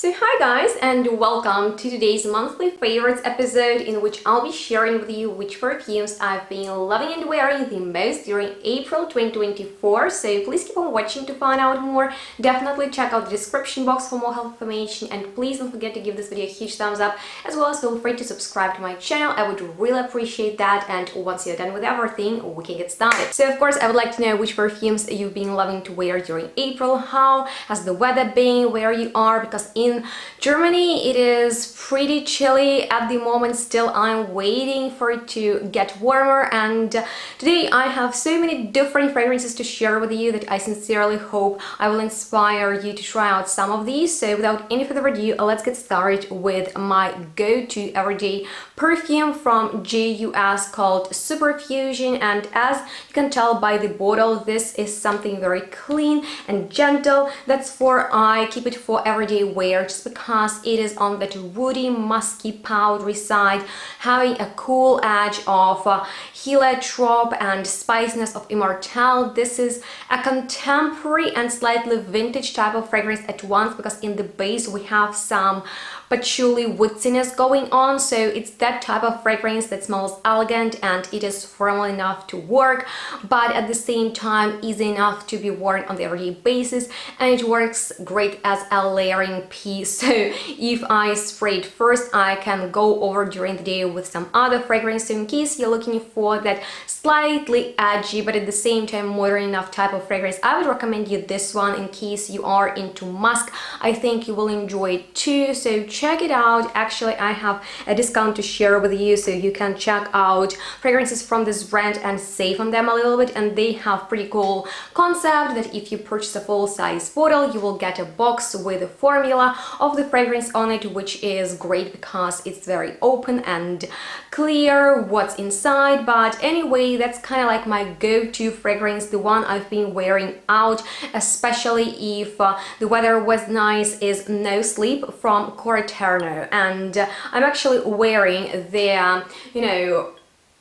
So hi guys, and welcome to today's monthly favorites episode, in which I'll be sharing with you which perfumes I've been loving and wearing the most during April 2024. So please keep on watching to find out more. Definitely check out the description box for more health information, and please don't forget to give this video a huge thumbs up, as well as feel free to subscribe to my channel. I would really appreciate that. And once you're done with everything, we can get started. So of course, I would like to know which perfumes you've been loving to wear during April. How has the weather been where you are? Because in Germany it is pretty chilly at the moment. Still, I'm waiting for it to get warmer, and today I have so many different fragrances to share with you that I sincerely hope I will inspire you to try out some of these. So without any further ado, let's get started with my go-to everyday perfume from J.U.S called Superfusion. And as you can tell by the bottle, this is something very clean and gentle. That's for I keep it for everyday wear, just because it is on that woody, musky, powdery side, having a cool edge of heliotrope and spiciness of immortelle. This is a contemporary and slightly vintage type of fragrance at once, because in the base we have some patchouli woodiness going on. So it's that type of fragrance that smells elegant, and it is formal enough to work, but at the same time easy enough to be worn on the everyday basis, and it works great as a layering piece. So if I spray it first, I can go over during the day with some other fragrance. So in case you're looking for that slightly edgy but at the same time modern enough type of fragrance, I would recommend you this one. In case you are into musk, I think you will enjoy it too, so check it out. Actually, I have a discount to share with you, so you can check out fragrances from this brand and save on them a little bit. And they have pretty cool concept that if you purchase a full-size bottle, you will get a box with a formula of the fragrance on it, which is great because it's very open and clear what's inside. But anyway, that's kind of like my go-to fragrance, the one I've been wearing out, especially if the weather was nice, is No Sleep from Corel. And I'm actually wearing their,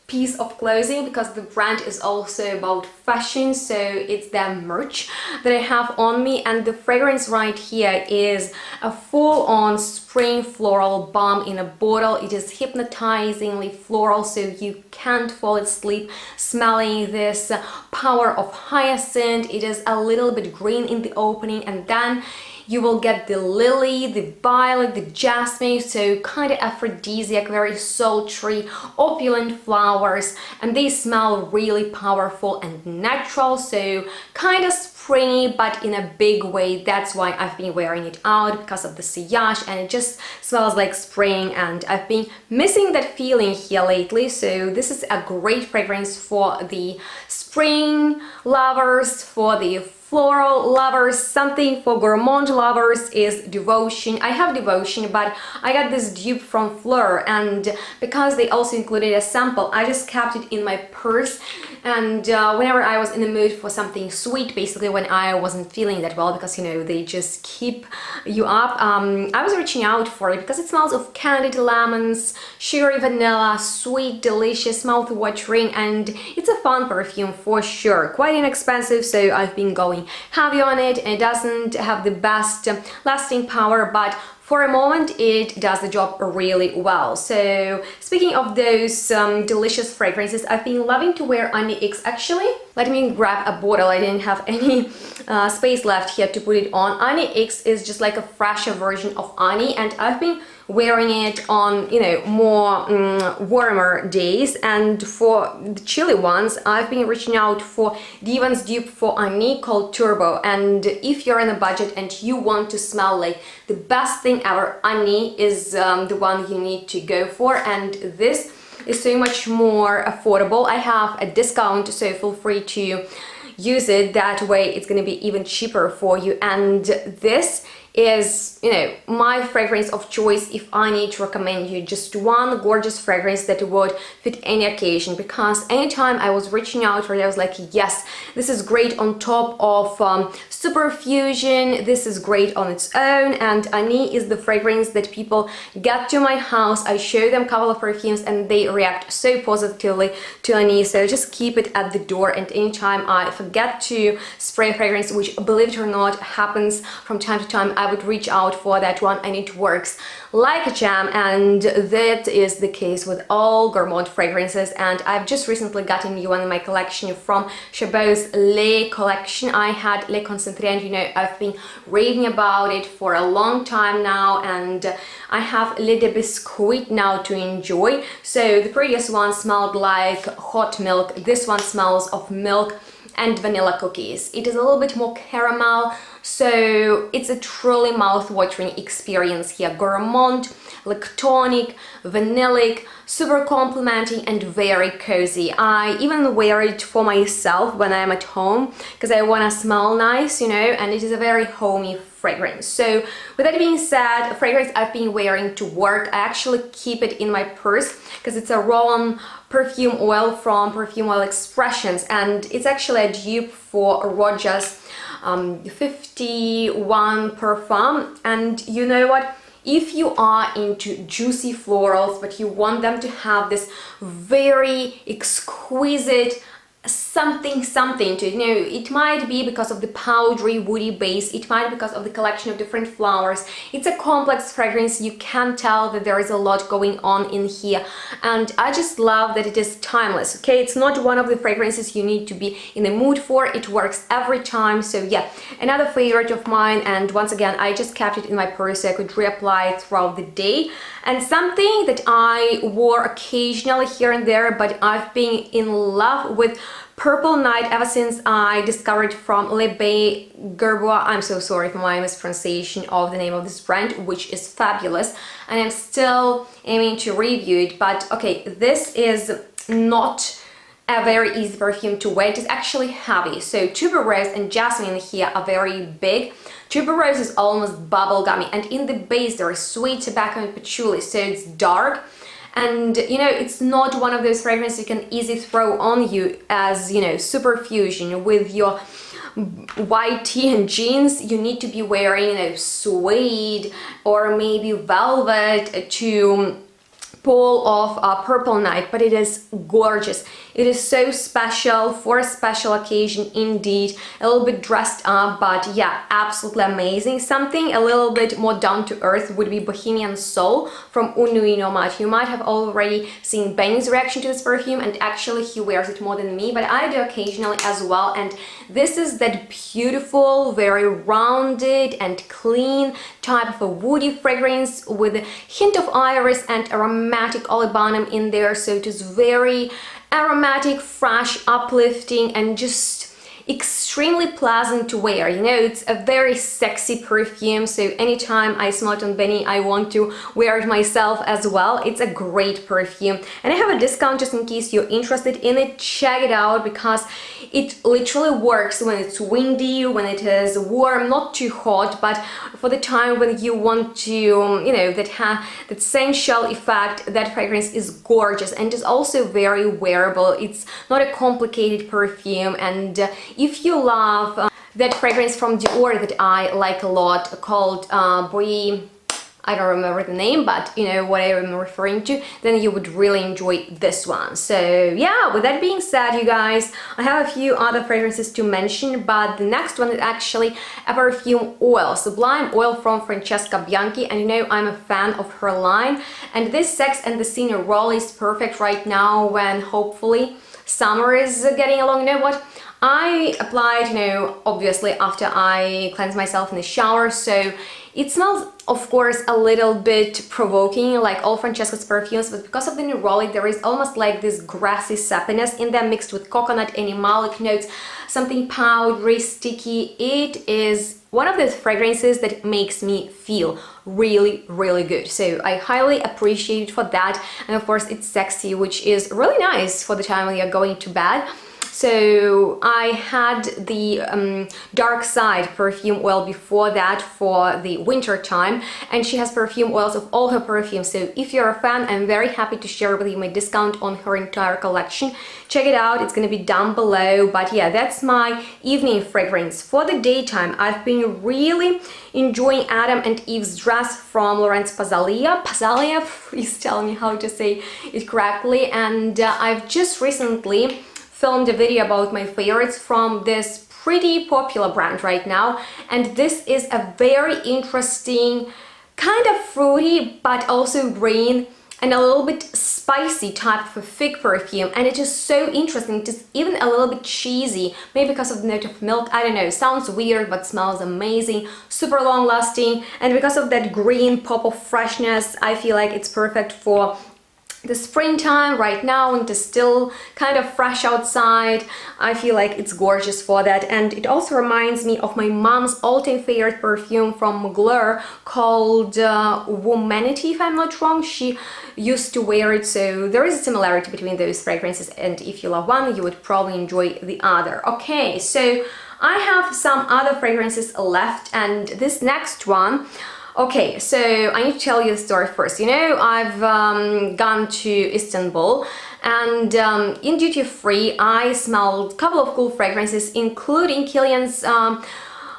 piece of clothing, because the brand is also about fashion, so it's their merch that I have on me. And the fragrance right here is a full-on spring floral balm in a bottle. It is hypnotizingly floral, so you can't fall asleep smelling this power of hyacinth. It is a little bit green in the opening, and then you will get the lily, the violet, the jasmine, so kind of aphrodisiac, very sultry, opulent flowers, and they smell really powerful and natural, so kind of springy but in a big way. That's why I've been wearing it out, because of the sillage, and it just smells like spring, and I've been missing that feeling here lately. So this is a great fragrance for the spring lovers, for the floral lovers. Something for gourmand lovers is Devotion. I have Devotion, but I got this dupe from Fleur, and because they also included a sample, I just kept it in my purse. And whenever I was in the mood for something sweet, basically when I wasn't feeling that well, because they just keep you up, I was reaching out for it because it smells of candied lemons, sugary vanilla, sweet, delicious, mouth-watering, and it's a fun perfume for sure. Quite inexpensive, so I've been going heavy on it, and it doesn't have the best lasting power, but for a moment it does the job really well. So speaking of those delicious fragrances, I've been loving to wear Une Nuit X. Actually, let me grab a bottle. I didn't have any space left here to put it on. Une Nuit X is just like a fresher version of Annie, and I've been wearing it on more warmer days. And for the chilly ones, I've been reaching out for Divan's dupe for Annie called Turbo. And if you're on a budget and you want to smell like the best thing ever, Annie is the one you need to go for. And this is so much more affordable. I have a discount, so feel free to use it. That way it's going to be even cheaper for you. And this is, my fragrance of choice if I need to recommend you just one gorgeous fragrance that would fit any occasion. Because anytime I was reaching out for it, I was like, yes, this is great on top of Superfusion, this is great on its own. And Annie is the fragrance that people get to my house, I show them a couple of perfumes, and they react so positively to Annie. So just keep it at the door, and anytime I forget to spray a fragrance, which believe it or not happens from time to time, I would reach out for that one, and it works like a charm. And that is the case with all Gourmand fragrances. And I've just recently gotten new one in my collection from Chaboud's Les collection. I had Les Concentrés, you know, I've been raving about it for a long time now, and I have Les de Biscuit now to enjoy. So the previous one smelled like hot milk. This one smells of milk and vanilla cookies. It is a little bit more caramel, so it's a truly mouth-watering experience here. Gourmand, lactonic, vanillic, super complimenting, and very cozy. I even wear it for myself when I'm at home because I want to smell nice, you know, and it is a very homey fragrance. So with that being said, a fragrance I've been wearing to work, I actually keep it in my purse because it's a roll-on perfume oil from Perfume Oil Expressions, and it's actually a dupe for Rojas 51 Parfum. And you know what? If you are into juicy florals, but you want them to have this very exquisite something to it, you know, it might be because of the powdery woody base, it might be because of the collection of different flowers. It's a complex fragrance. You can tell that there is a lot going on in here, and I just love that it is timeless. Okay, it's not one of the fragrances you need to be in the mood for. It works every time. So yeah, another favorite of mine, and once again I just kept it in my purse so I could reapply it throughout the day. And something that I wore occasionally here and there, but I've been in love with Purple Night ever since I discovered from Le Bay Gerbois. I'm so sorry for my mispronunciation of the name of this brand, which is fabulous, and I'm still aiming to review it. But okay, this is not a very easy perfume to wear. It is actually heavy. So tuberose and jasmine here are very big. Tuberose is almost bubblegummy, and in the base there is sweet tobacco and patchouli, so it's dark. And you know, it's not one of those fragrances you can easily throw on you as, you know, Superfusion with your white tee and jeans. You need to be wearing, you know, suede or maybe velvet to pull off a Purple Night, but it is gorgeous. It is so special for a special occasion indeed. A little bit dressed up, but yeah, absolutely amazing. Something a little bit more down to earth would be Bohemian Soul from Une Nuit Nomade. You might have already seen Benny's reaction to this perfume, and actually he wears it more than me, but I do occasionally as well. And this is that beautiful, very rounded and clean type of a woody fragrance with a hint of iris and aromatic olibanum in there. So it is very aromatic, fresh, uplifting, and just extremely pleasant to wear. You know, it's a very sexy perfume, so anytime I smell it on Benny, I want to wear it myself as well. It's a great perfume, and I have a discount just in case you're interested in it. Check it out because it literally works when it's windy, when it is warm, not too hot, but for the time when you want to, you know, that sensual effect. That fragrance is gorgeous and is also very wearable. It's not a complicated perfume, and if you love that fragrance from Dior that I like a lot called Boy, I don't remember the name, but you know what I'm referring to, then you would really enjoy this one. So yeah, with that being said, you guys, I have a few other fragrances to mention, but the next one is actually a perfume oil, Sublime Oil from Francesca Bianchi, and you know I'm a fan of her line, and this Sex and the City roll is perfect right now when hopefully summer is getting along. You know what? I applied, you know, obviously after I cleanse myself in the shower, so it smells, of course, a little bit provoking, like all Francesca's perfumes, but because of the nerolic, there is almost like this grassy sappiness in them mixed with coconut, animalic notes, something powdery, sticky. It is one of those fragrances that makes me feel really, really good. So I highly appreciate it for that. And of course, it's sexy, which is really nice for the time when you're going to bed. So I had the Dark Side perfume oil before that for the winter time, and she has perfume oils of all her perfumes. So if you're a fan, I'm very happy to share with you my discount on her entire collection. Check it out, it's gonna be down below. But yeah, that's my evening fragrance. For the daytime, I've been really enjoying Adam and Eve's Dress from Laurence Pazalia. Pazalia, please tell me how to say it correctly. And I've just recently filmed a video about my favorites from this pretty popular brand right now, and this is a very interesting, kind of fruity but also green and a little bit spicy type of a fig perfume, and it is so interesting. It is even a little bit cheesy, maybe because of the note of milk, I don't know, sounds weird but smells amazing, super long lasting, and because of that green pop of freshness, I feel like it's perfect for the springtime right now, and it's still kind of fresh outside. I feel like it's gorgeous for that. And it also reminds me of my mom's all-time favorite perfume from Mugler called Womanity, if I'm not wrong. She used to wear it, so there is a similarity between those fragrances, and if you love one, you would probably enjoy the other. Okay, so I have some other fragrances left, and this next one, okay, so I need to tell you the story first. You know, I've gone to Istanbul, and in duty free I smelled a couple of cool fragrances, including Kilian's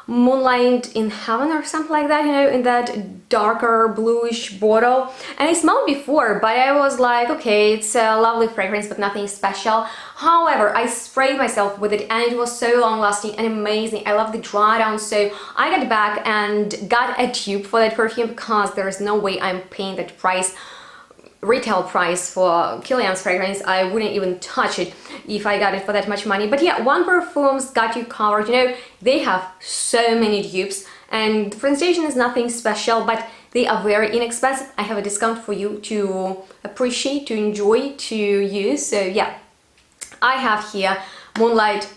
Moonlight in Heaven or something like that, you know, in that darker bluish bottle. And I smelled before, but I was like, okay, it's a lovely fragrance but nothing special. However, I sprayed myself with it and it was so long lasting and amazing. I love the dry down, so I got back and got a tube for that perfume because there is no way I'm paying that price, retail price, for Kilian's fragrance. I wouldn't even touch it if I got it for that much money. But yeah, One Perfumes got you covered. You know, they have so many dupes and the presentation is nothing special, but they are very inexpensive. I have a discount for you to appreciate, to enjoy, to use. So yeah, I have here Moonlight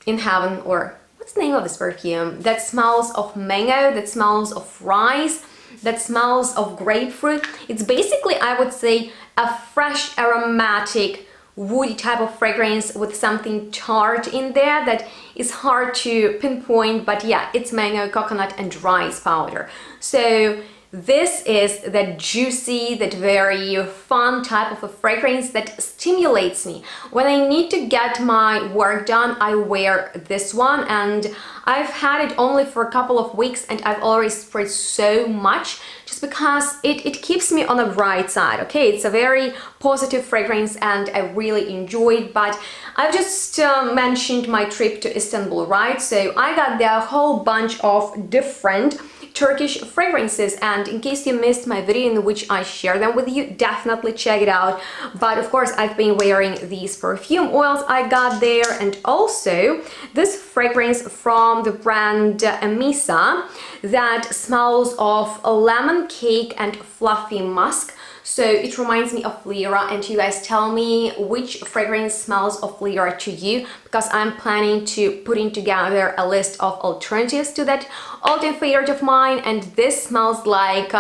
in Heaven, or what's the name of this perfume? That smells of mango, that smells of rice, that smells of grapefruit. It's basically, I would say, a fresh, aromatic, woody type of fragrance with something tart in there that is hard to pinpoint, but yeah, it's mango, coconut and rice powder. So this is that juicy, that very fun type of a fragrance that stimulates me. When I need to get my work done, I wear this one, and I've had it only for a couple of weeks and I've already sprayed so much just because it keeps me on the right side. Okay, it's a very positive fragrance and I really enjoy it. But I've just mentioned my trip to Istanbul, right? So I got there a whole bunch of different Turkish fragrances, and in case you missed my video in which I share them with you, definitely check it out. But of course, I've been wearing these perfume oils I got there, and also this fragrance from the brand Amisa that smells of a lemon cake and fluffy musk. So it reminds me of Lyra, and you guys tell me which fragrance smells of Lyra to you, because I'm planning to putting together a list of alternatives to that all-time favorite of mine, and this smells like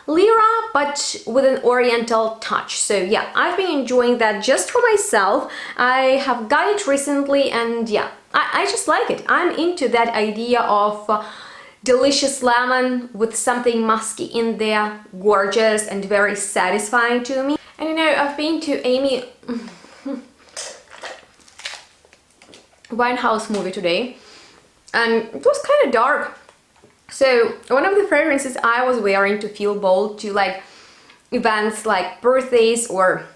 Lyra but with an oriental touch. So yeah, I've been enjoying that just for myself. I have got it recently and yeah, I just like it. I'm into that idea of delicious lemon with something musky in there, gorgeous and very satisfying to me. And you know, I've been to Amy Winehouse movie today and it was kind of dark. So one of the fragrances I was wearing to feel bold to like events like birthdays or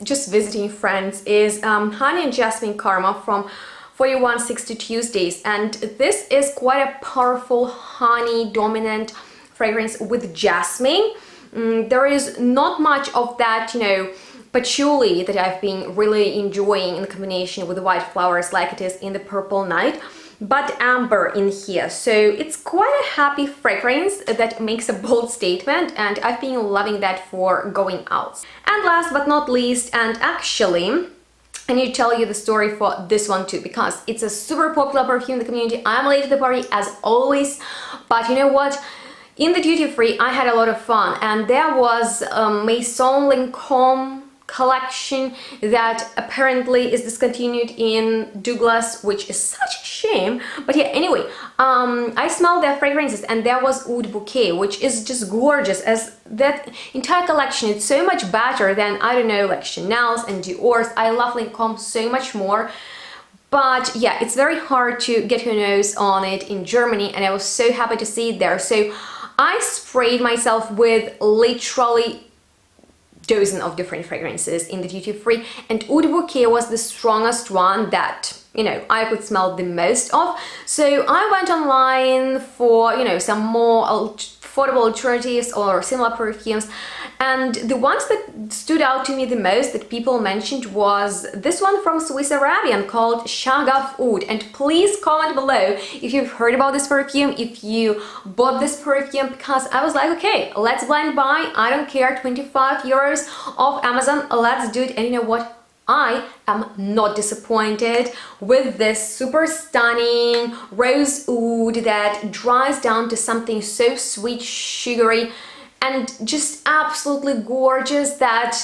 just visiting friends is Honey and Jasmine Karma from 4160 Tuesdays, and this is quite a powerful honey dominant fragrance with jasmine. There is not much of that, you know, patchouli that I've been really enjoying in combination with the white flowers like it is in the Purple Night, but amber in here. So it's quite a happy fragrance that makes a bold statement, and I've been loving that for going out. And last but not least, and actually I need to tell you the story for this one too, because it's a super popular perfume in the community. I'm late to the party as always, but you know what? In the duty free, I had a lot of fun, and there was a Maison Lancôme collection that apparently is discontinued in Douglas, which is such a shame. But yeah, anyway, I smelled their fragrances and there was Oud Bouquet, which is just gorgeous. As that entire collection, it's so much better than, I don't know, like Chanel's and Dior's. I love Lancôme so much more. But yeah, it's very hard to get your nose on it in Germany, and I was so happy to see it there. So I sprayed myself with literally dozen of different fragrances in the duty free, and Oud Bouquet was the strongest one that I could smell the most of. So I went online for, some more affordable alternatives or similar perfumes, and the ones that stood out to me the most that people mentioned was this one from Swiss Arabian called Shagaf Oud. And please comment below if you've heard about this perfume, if you bought this perfume, because I was like, okay, let's blind buy, I don't care, 25 euros off Amazon, let's do it. And you know what? I am not disappointed with this super stunning rose oud that dries down to something so sweet, sugary, and just absolutely gorgeous that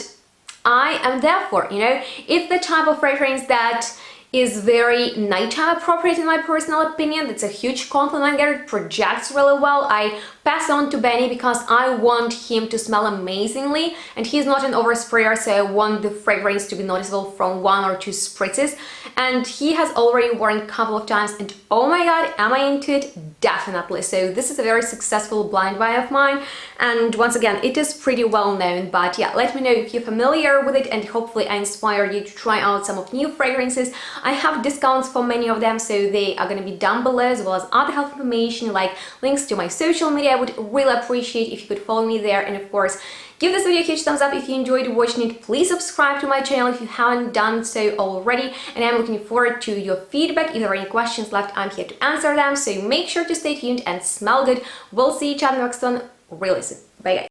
I am there for, It's the type of fragrance that is very nighttime appropriate in my personal opinion. That's a huge compliment there. It projects really well. I pass on to Benny because I want him to smell amazingly, and he's not an oversprayer, so I want the fragrance to be noticeable from 1 or 2 spritzes. And he has already worn a couple of times, and oh my god, am I into it? Definitely. So this is a very successful blind buy of mine, and once again, it is pretty well known. But yeah, let me know if you're familiar with it, and hopefully I inspire you to try out some of new fragrances. I have discounts for many of them, so they are going to be down below, as well as other health information like links to my social media. I would really appreciate if you could follow me there, and of course give this video a huge thumbs up if you enjoyed watching it. Please subscribe to my channel if you haven't done so already, and I'm looking forward to your feedback. If there are any questions left, I'm here to answer them, so make sure to stay tuned and smell good. We'll see each other next one really soon. Bye guys.